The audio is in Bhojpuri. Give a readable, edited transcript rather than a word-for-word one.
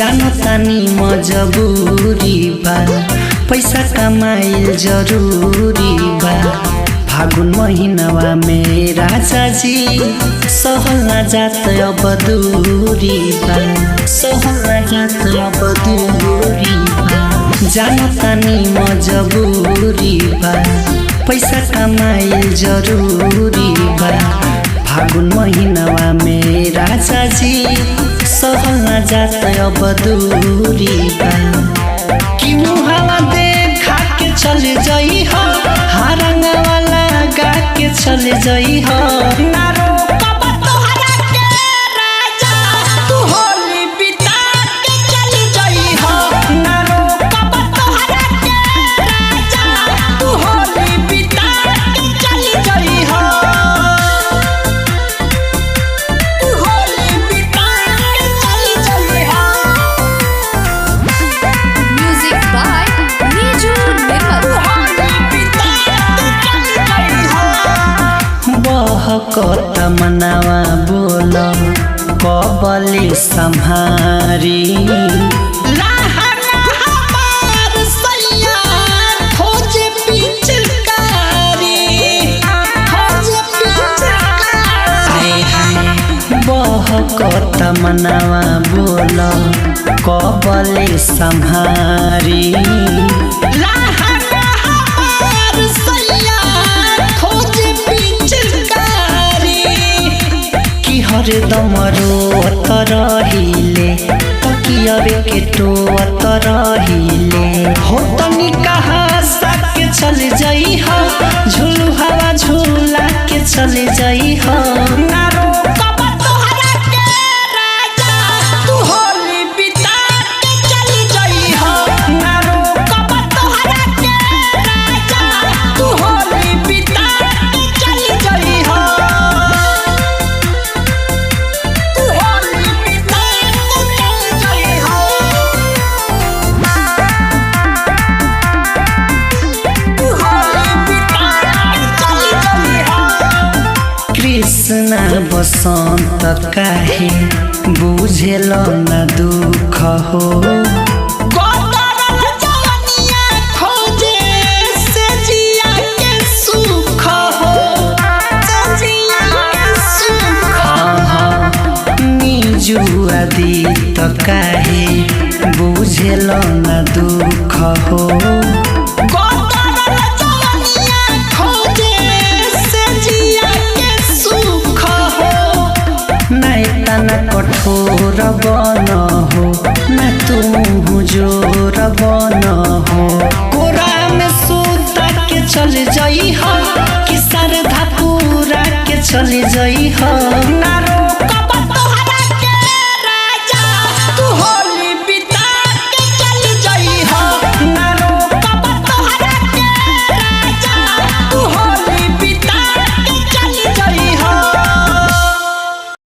जानो तानी मजबूरी बा पैसा कमाइल जरूरी बा फागुन महीनावा में राजा जी सहल ना जात अब दूरी बा सहल ना जात अब दूरी बा जानो तानी मजबूरी बा पैसा कमाइल जरूरी बा फागुन महीनावा में राजा जी सहल ना जात अब दूरी बा कि मुहावा देखा के चले जाई हो हारंगा वाला गा के चले जाई हो कत मनावा बोल कबले सम्हारी कत मनावा बोल कबले सम्हारी हरदम रोत रहिले तकियबे के टोत रहिले हो तनी कहाँ साके चले जाई हो झूलू हवा झूला के चले जाई हो कृष्णा बसंत काहे बुझेल न दुख हो निजुआ दी तो काहे बुझेल न दुख हो।